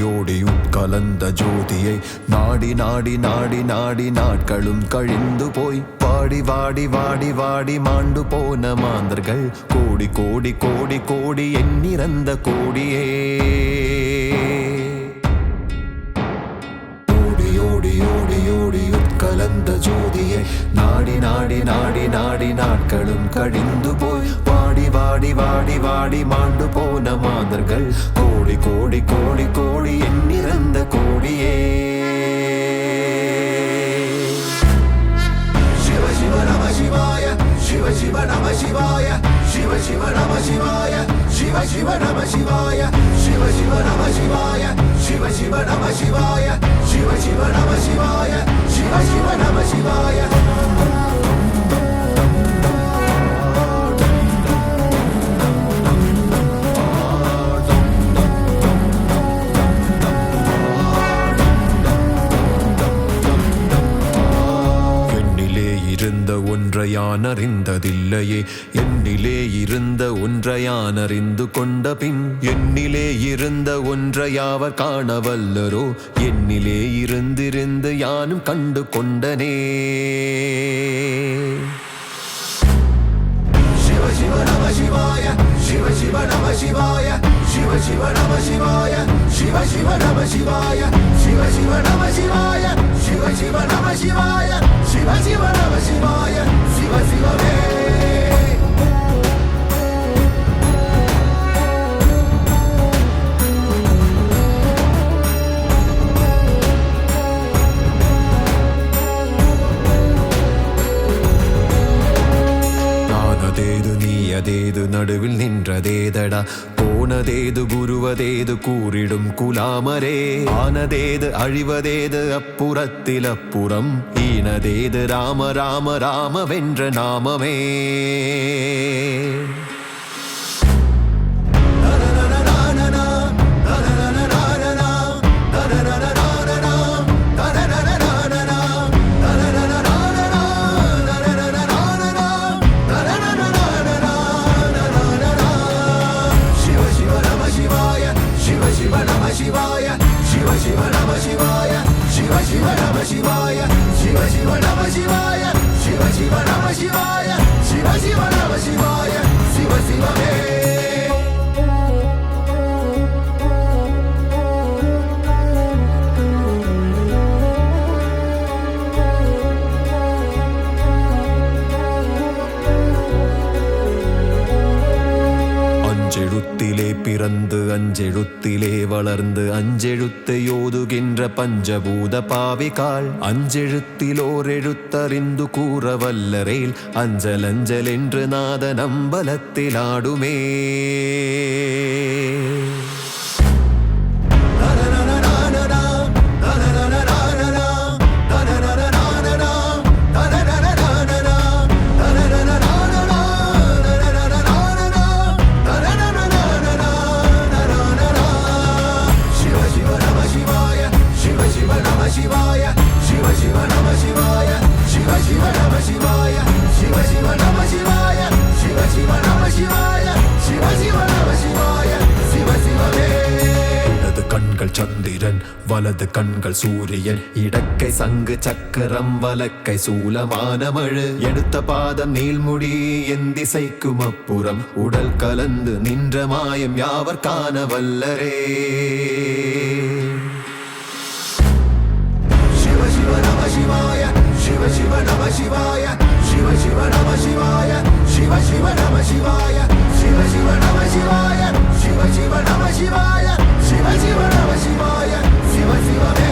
ஓடி உட்கலந்த ஜோதியை நாடி நாடி நாடி நாடி நாட்களும் கழிந்து போய் வாடி வாடி வாடி வாடி மாண்டு போன மாந்தர்கள் கோடி கோடி கோடி கோடி எண்ணிறந்த கோடியே. ஓடி ஓடி ஓடி ஓடி உட்கலந்த ஜோதியை நாடி நாடி நாடி நாடி நாட்களும் கழிந்து போய் வாடி வாடி வாடி வாடி மாண்டு போன மாந்தர்கள் கோடி கோடி கோடி கோடி எண்ணிறந்த கோடியே. சிவ சிவ நம சிவாய சிவ சிவ நம சிவாய சிவ சிவ நம சிவாய சிவ சிவ நம சிவாய சிவ சிவ நம சிவாய சிவ சிவ நம சிவாய சிவ சிவ நம சிவாய சிவ சிவ நம சிவாய. இருந்த ஒன்றை யான் அறிந்ததில்லையே என்னிலே இருந்த ஒன்றை யான் அறிந்து கொண்ட பின் என்னிலே இருந்த ஒன்றை யாவர் காணவல்லரோ என்னிலே இருந்திருந்து யானும் கண்டு கொண்டனே. சிவ சிவ நம சிவாய சிவ சிவ நம சிவாய சிவ சிவ நம சிவாய சிவ சிவ நம சிவாய சிவ சிவ நம சிவாய சிவ சிவ நம சிவாய சிவ சிவ நம சிவாய சிவ சிவமே. அதேது நடுவில் நின்றதேதடா போனதேது குருவதேது கூறிடும் குலாமரே ஆனதேது அழிவதேது அப்புறத்தில் அப்புறம் ஈனதேது ராம ராம ராம வென்ற நாமமே. அஞ்செழுத்திலே பிறந்து அஞ்செழுத்திலே வளர்ந்து அஞ்செழுத்தை ஓதுகின்ற பஞ்சபூத பாவிகாள் அஞ்செழுத்திலோர் எழுத்தறிந்து கூற வல்லரேல் அஞ்சல் அஞ்சல் என்று நாத நம்பலத்தில் ஆடுமே. சந்திரன் வலது கண்கள் சூரியன் இடக்கை சங்கு சக்கரம் வலக்கை சூலமானமழு எடுத்த பாதம் நீள்முடி என் திசைக்கும் அப்புறம் உடல் கலந்து நின்ற மாயம் யாவர் காண வல்லரே. சிவ சிவ நம சிவாய சிவ சிவ நம சிவாய சிவ சிவ நம சிவாய சிவ சிவ நம சிவாய சிவ சிவ நம சிவாய சிவ சிவ நம சிவாய சிவ சிவ நம சிவாய சிவ சிவமே.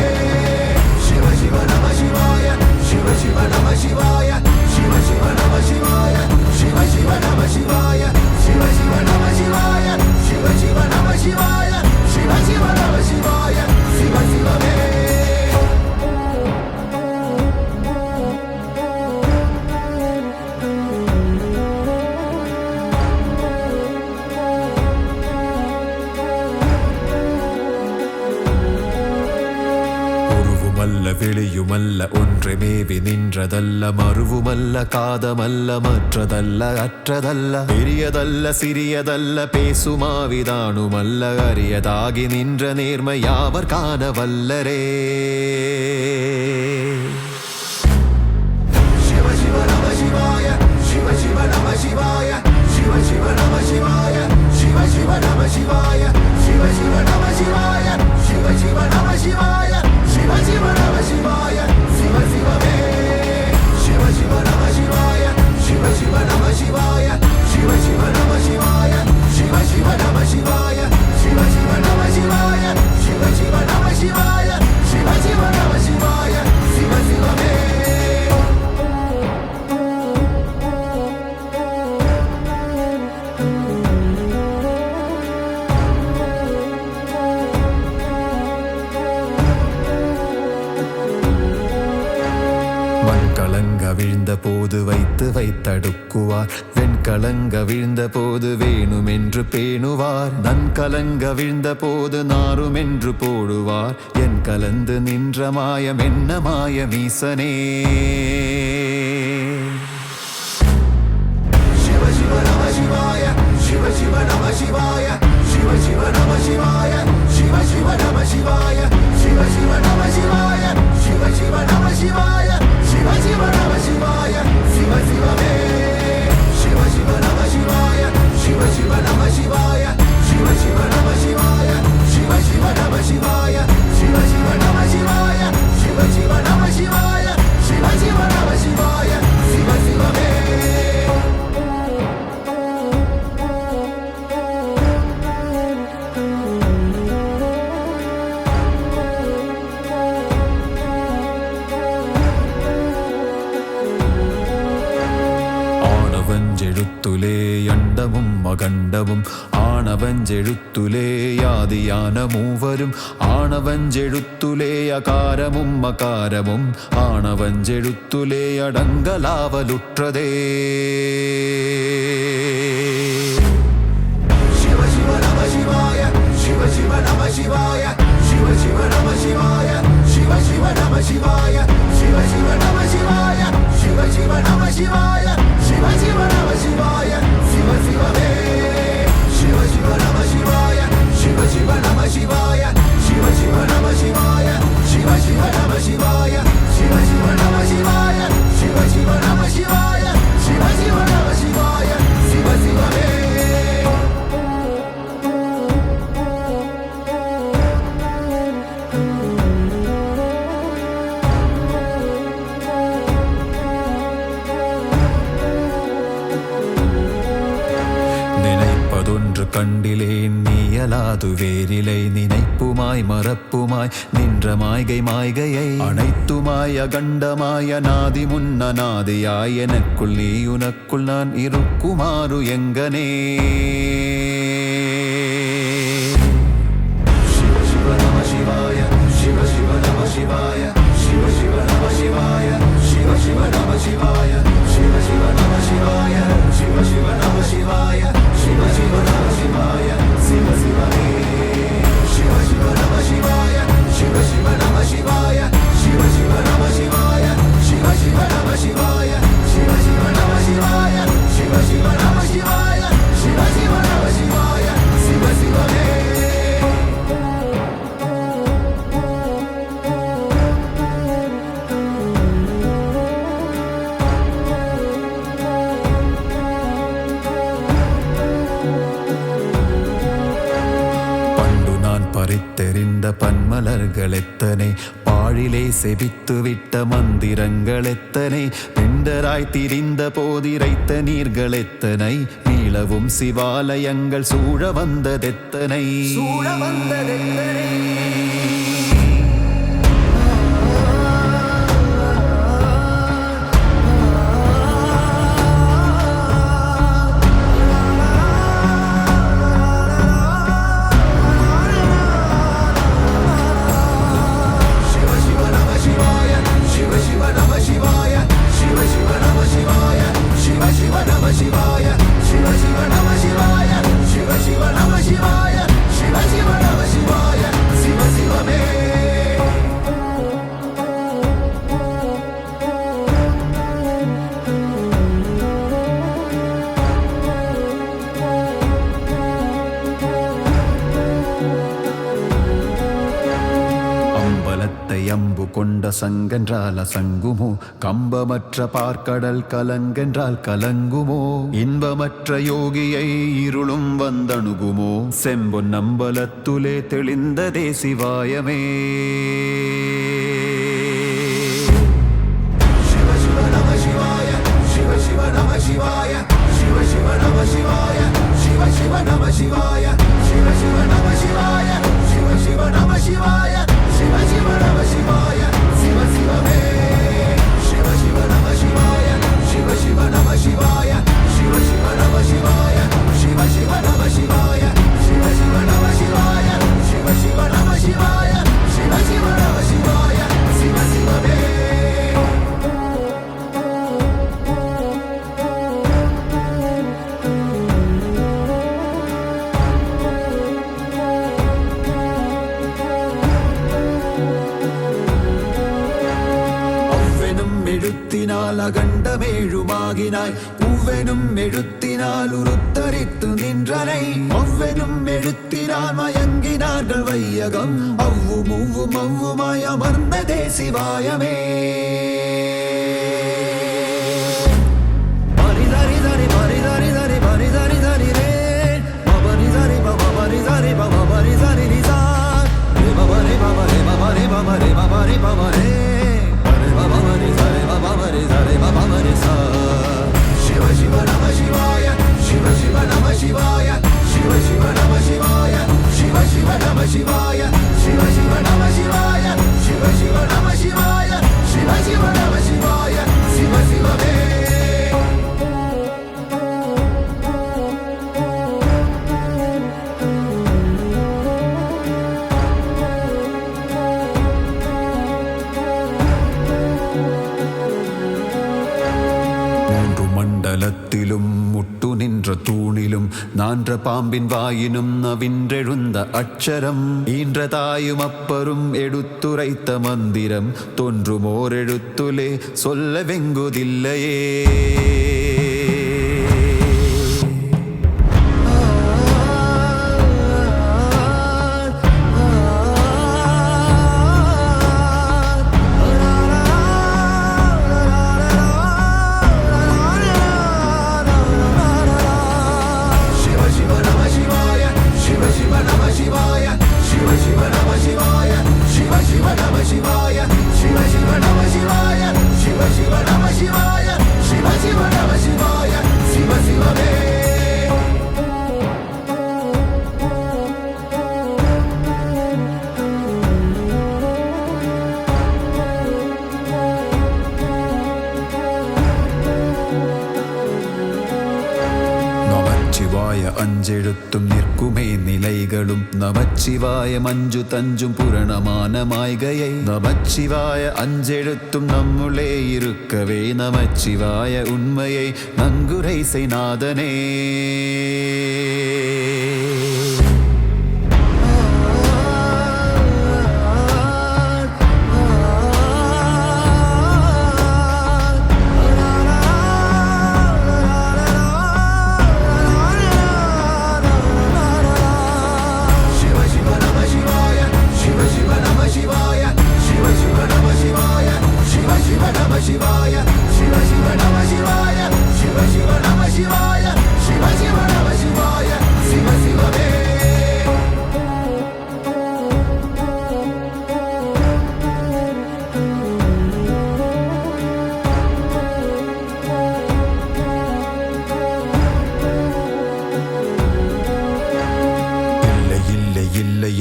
சிவ சிவ நம சிவாய சிவ சிவ நம சிவாய சிவ சிவ நம சிவாய சிவ சிவ நம சிவாய சிவ சிவ நம சிவாய சிவ சிவ நம சிவாய சிவ சிவ நம சிவாய சிவ சிவமே. ஒளியுமல்ல வெளியுமல்ல ஒன்றை மேவி நின்றதல்ல மறுவுமல்ல காதமல்ல மற்றதல்ல அற்றதல்ல பெரியதல்ல சிறியதல்ல பேசுமாவிதானுமல்ல அரியதாகி நின்ற நேர்மை யாவர் காண வல்லரே சிவ சிவ நம சிவாய சிவ சிவ நம சிவாய சிவ சிவ நம சிவாய சிவ சிவ நம சிவாய சிவ சிவ நம சிவாய சிவ சிவ நம சிவாய சிவ சிவ நம சிவாய சிவ சிவமே சிவ சிவ நம சிவாய சிவ சிவ நம சிவாய சிவ சிவ நம சிவாய சிவ சிவ நம சிவாய சிவ சிவ நம சிவாய சிவ சிவ நம சிவாய சிவ சிவ நம சிவாய சிவ சிவமே கலங்க விழுந்த போது வைத்து வைத்தடுக்குவார் வெண்கலங்க விழுந்த போது வேணுமென்று பேணுவார் நன் கலங்க விழுந்த போது நாருமென்று போடுவார் என் கலந்து நின்ற மாயம் என்ன மாயமீசனே சிவ சிவ நம சிவாய சிவ சிவ நம சிவாய சிவ சிவ நம சிவாய சிவ சிவ நம சிவாய சிவ சிவ நம சிவாய சிவ சிவ நம சிவாய சிவ சிவ நம சிவாய சிவ சிவமே சிவ சிவ நம சிவாய சிவ சிவ நம சிவாய சிவ சிவ நம சிவாய சிவ சிவ நம சிவாய சிவ சிவ நம சிவாய சிவ சிவ நம சிவாய சிவ சிவ நம சிவாய சிவ சிவமே ஆனவஞ்செழுத்துலே அண்டமும் அகண்டமும் ஆனவஞ்செழுத்துலே யாதியான மூவரும் ஆனவஞ்செழுத்துலே அகாரமும் அகாரமும் ஆனவஞ்செழுத்துலே அடங்கலாவலுற்றதே சிவ சிவ நம சிவாய சிவ சிவ நம சிவாய சிவ சிவ நம சிவாய சிவ சிவ நம சிவாய சிவ சிவ நம சிவாய சிவ சிவ நம சிவாய சிவ சிவ நம சிவாய சிவ சிவமே சிவ சிவ நம சிவாய சிவ சிவ நம சிவாய சிவ சிவ நம சிவாய சிவ சிவ நம சிவாய சிவ சிவ நம சிவாய சிவ சிவ நம சிவாய சிவ சிவ நம சிவாய சிவ சிவமே நினைப்பதொன்று கண்டிலேன் நீயலாது வேறிலை நினைப்புமாய் மறப்புமாய் நின்ற மாய்கை மாய்கையை அனைத்துமாய் அகண்டமாய நாதி முன்ன நாதியாய் எனக்குள் நீ உனக்குள் நான் இருக்குமாறு எங்கனே சிவ சிவ நம சிவாய சிவ சிவ நம சிவாய சிவ சிவ நம சிவாய சிவ சிவ நம சிவாய சிவ சிவ நம சிவாய சிவ சிவ நம சிவாய சிவ சிவ நம சிவாய சிவ சிவமே சிவ சிவ நம சிவாய சிவ சிவ நம சிவாய சிவ சிவ நம சிவாய சிவ சிவ நம சிவாய சிவ சிவ நம சிவாய சிவ சிவ நம சிவாய சிவ சிவ நம சிவாய சிவ சிவமே பறித்தெறிந்த பன்மலர்கள் எத்தனை பாழிலே செபித்து விட்ட மந்திரங்கள் எத்தனை பெண்டராய் திரிந்த போதிரைத்த நீர்கள் எத்தனை மீளவும் சிவாலயங்கள் சூழ வந்ததெத்தனை சிவ சிவ நம சிவாய சிவ சிவ நம சிவாய வானத்தை அம்பு கொண்ட சங்கென்றால் அசங்குமோ? கம்பமற்ற பார்க்கடல் கலங்கென்றால் கலங்குமோ? இன்பமற்ற யோகியை இருளும் வந்தணுகுமோ? செம்பொன் நம்பலத்துலே தெளிந்ததே சிவாயமே. சிவ சிவ நம சிவாய, சிவ சிவ நம சிவாய, சிவ சிவ நம சிவாய, சிவ சிவ நம சிவாய, சிவ சிவ நம சிவாய, சிவ சிவ நம சிவாய, சிவ சிவ நம சிவாய, சிவ சிவமே. சிவ சிவ நம சிவாய, சிவ சிவ நம சிவாய, சிவ சிவ நம சிவாய, சிவ சிவ நம சிவாய, சிவ சிவ நம சிவாய, சிவ சிவ நம சிவாய, சிவ சிவ நம சிவாய, சிவ சிவமே. எழுத்தினால் அகண்டமேழுமாகினாய், உவ்வெனும் எழுத்தினால் உருத்தரித்து நின்றனை. ஒவ்வெனும் எழுத்தினால் மயங்கினார்கள் வையகம், அவ்வும் உவ்வும் அவ்வுமாய் அமர்ந்ததே சிவாயமே. பரிதரிதரி பரிதரிதரி பரிதரிதரி ரே பபரிதரி பபரிதரி பபரிதரி ரிசார் ரே பபரி பபரி பபரி பபரி பபரி பபரே சிவ சிவ நம சிவாய, சிவ சிவ நம சிவாய, சிவ சிவ நம சிவாய, சிவ சிவ நம சிவாய, சிவ சிவ நம சிவாய, சிவ சிவ நம சிவாய, சிவ சிவ நம சிவாய, சிவ சிவமே. மண்டலத்திலும் முட்டு நின்ற தூணிலும் நான்ற பாம்பின் வாயினும் நவின்றெழுந்த அட்சரம் ஈன்ற தாயும் அப்பரும் எடுத்துரைத்த மந்திரம் தோன்றுமோர் எழுத்துலே சொல்ல வெங்குதில்லையே. அஞ்செழுத்தும் நிற்குமே நிலைகளும் நமச்சிவாய மஞ்சு தஞ்சும் புரணமான மாய்கையை நமச்சிவாய அஞ்செழுத்தும் நம்முளே இருக்கவே நமச்சிவாய உண்மையை நன்குரை செய்நாதனே.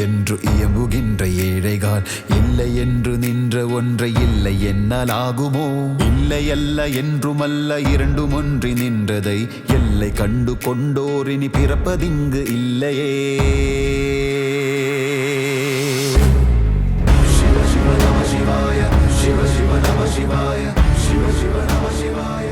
என்று இயம்புகின்ற ஏழைகால் இல்லை என்று நின்ற ஒன்றை இல்லை என்னால் ஆகுமோ? இல்லை அல்ல என்றுமல்ல இரண்டும் ஒன்றி நின்றதை எல்லை கண்டு கொண்டோரினி பிறப்பதிங்கு இல்லையே. சிவ சிவ நம சிவாய, சிவ சிவ நம சிவாய, சிவ சிவ நம சிவாய.